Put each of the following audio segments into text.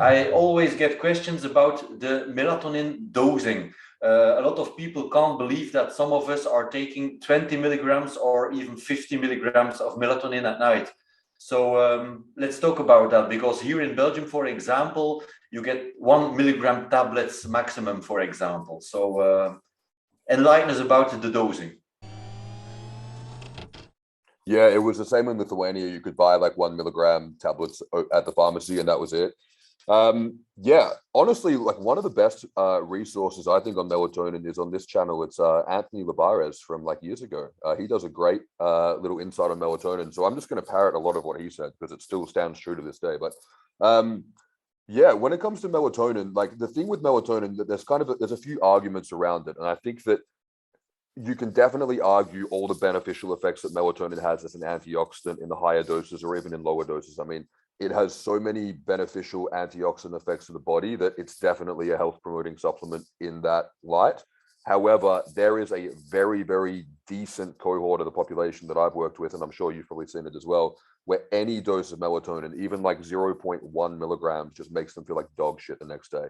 I always get questions about the melatonin dosing. A lot of people can't believe that some of us are taking 20 milligrams or even 50 milligrams of melatonin at night. So let's talk about that, because here in Belgium, for example, you get 1 milligram tablets maximum, for example. So enlighten us about the dosing. Yeah, it was the same in Lithuania. You could buy like 1 milligram tablets at the pharmacy, and that was it. Yeah, honestly, like one of the best resources I think on melatonin is on this channel. It's Anthony Labares from like years ago. He does a great little insight on melatonin. So I'm just going to parrot a lot of what he said because it still stands true to this day. But yeah, when it comes to melatonin, like the thing with melatonin, that there's a few arguments around it, and I think that you can definitely argue all the beneficial effects that melatonin has as an antioxidant in the higher doses or even in lower doses. I mean, it has so many beneficial antioxidant effects to the body that it's definitely a health promoting supplement in that light. However, there is a very, very decent cohort of the population that I've worked with, and I'm sure you've probably seen it as well, where any dose of melatonin, even like 0.1 milligrams, just makes them feel like dog shit the next day.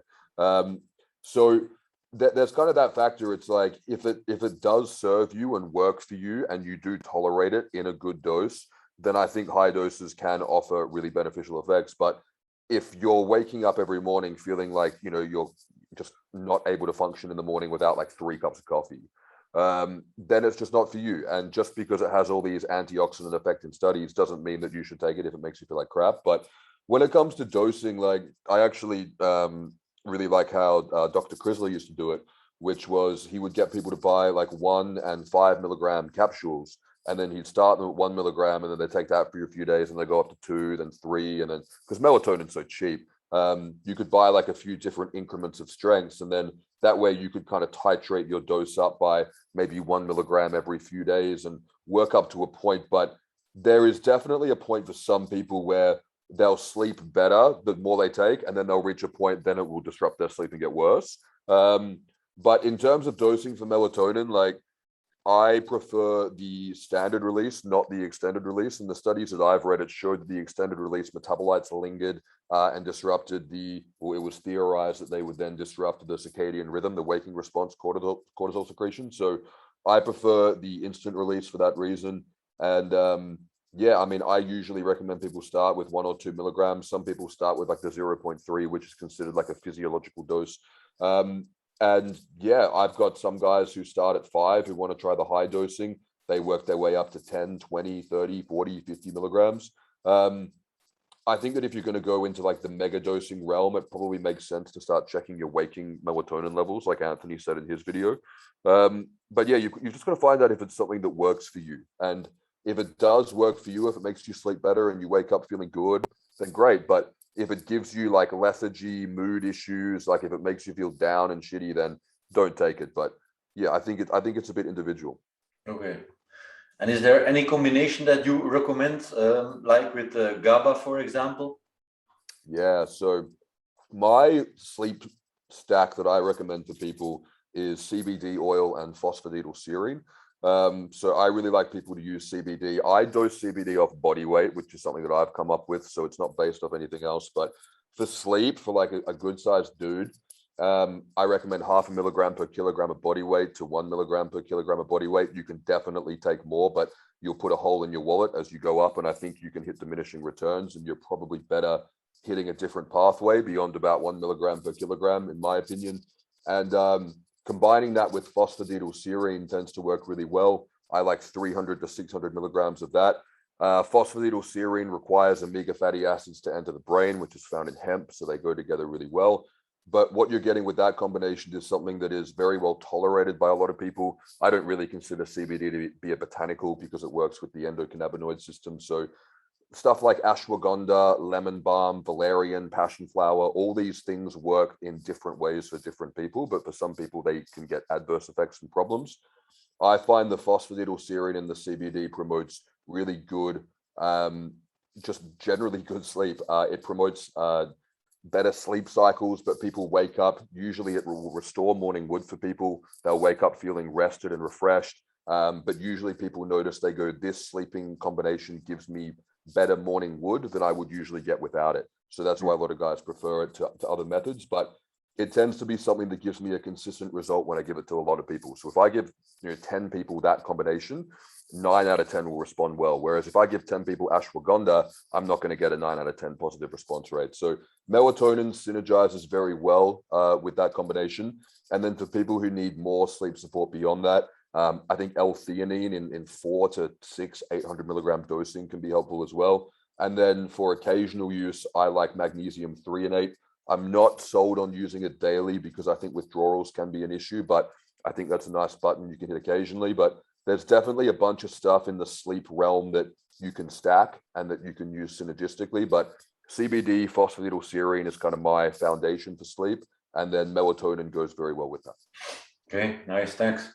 So there's kind of that factor. It's like if it does serve you and work for you and you do tolerate it in a good dose, then I think high doses can offer really beneficial effects. But if you're waking up every morning feeling like, you know, you're just not able to function in the morning without like 3 cups of coffee, then it's just not for you. And just because it has all these antioxidant effective studies doesn't mean that you should take it if it makes you feel like crap. But when it comes to dosing, like I actually really like how Dr. Chrysler used to do it, which was he would get people to buy like 1 and 5 milligram capsules, and then he'd start them at 1 milligram, and then they take that for a few days, and they go up to 2, then 3, and then because melatonin's so cheap, you could buy like a few different increments of strengths, and then that way you could kind of titrate your dose up by maybe 1 milligram every few days and work up to a point. But there is definitely a point for some people where they'll sleep better the more they take, and then they'll reach a point, then it will disrupt their sleep and get worse. But in terms of dosing for melatonin, like I prefer the standard release, not the extended release. And the studies that I've read, it showed that the extended release metabolites lingered and disrupted it was theorized that they would then disrupt the circadian rhythm, the waking response cortisol secretion. So I prefer the instant release for that reason. And yeah, I mean, I usually recommend people start with 1 or 2 milligrams. Some people start with like the 0.3, which is considered like a physiological dose. And yeah, I've got some guys who start at 5 who want to try the high dosing. They work their way up to 10, 20, 30, 40, 50 milligrams. I think that if you're going to go into like the mega dosing realm, it probably makes sense to start checking your waking melatonin levels, like Anthony said in his video. But yeah, you just got to find out if it's something that works for you. And if it does work for you, if it makes you sleep better and you wake up feeling good, then great. But if it gives you like lethargy, mood issues, like if it makes you feel down and shitty, then don't take it. But yeah, I think it's a bit individual. Okay. And is there any combination that you recommend, like with GABA, for example? Yeah, so my sleep stack that I recommend for people is CBD oil and phosphatidylserine. So I really like people to use CBD. I dose CBD off body weight, which is something that I've come up with, so it's not based off anything else. But for sleep, for like a good sized dude, I recommend 0.5 milligram per kilogram of body weight to 1 milligram per kilogram of body weight. You can definitely take more, but you'll put a hole in your wallet as you go up, and I think you can hit diminishing returns, and you're probably better hitting a different pathway beyond about 1 milligram per kilogram, in my opinion. And combining that with phosphatidylserine tends to work really well. I like 300 to 600 milligrams of that. Phosphatidylserine requires omega fatty acids to enter the brain, which is found in hemp, so they go together really well. But what you're getting with that combination is something that is very well tolerated by a lot of people. I don't really consider CBD to be a botanical because it works with the endocannabinoid system. So stuff like ashwagandha, lemon balm, valerian, passion flower, all these things work in different ways for different people, but for some people they can get adverse effects and problems. I find the phosphatidylserine in the CBD promotes really good, just generally good sleep. It promotes better sleep cycles, but people wake up, usually it will restore morning wood for people. They'll wake up feeling rested and refreshed. But usually people notice, they go, this sleeping combination gives me better morning wood than I would usually get without it. So that's why a lot of guys prefer it to other methods, but it tends to be something that gives me a consistent result when I give it to a lot of people. So if I give 10 people that combination, 9 out of 10 will respond well. Whereas if I give 10 people ashwagandha, I'm not going to get a 9 out of 10 positive response rate. So melatonin synergizes very well with that combination. And then for people who need more sleep support beyond that, I think L-theanine in 4 to 6, 800 milligram dosing can be helpful as well. And then for occasional use, I like magnesium threonate. I'm not sold on using it daily because I think withdrawals can be an issue, but I think that's a nice button you can hit occasionally. But there's definitely a bunch of stuff in the sleep realm that you can stack and that you can use synergistically. But CBD, phosphatidylserine is kind of my foundation for sleep. And then melatonin goes very well with that. Okay, nice, thanks.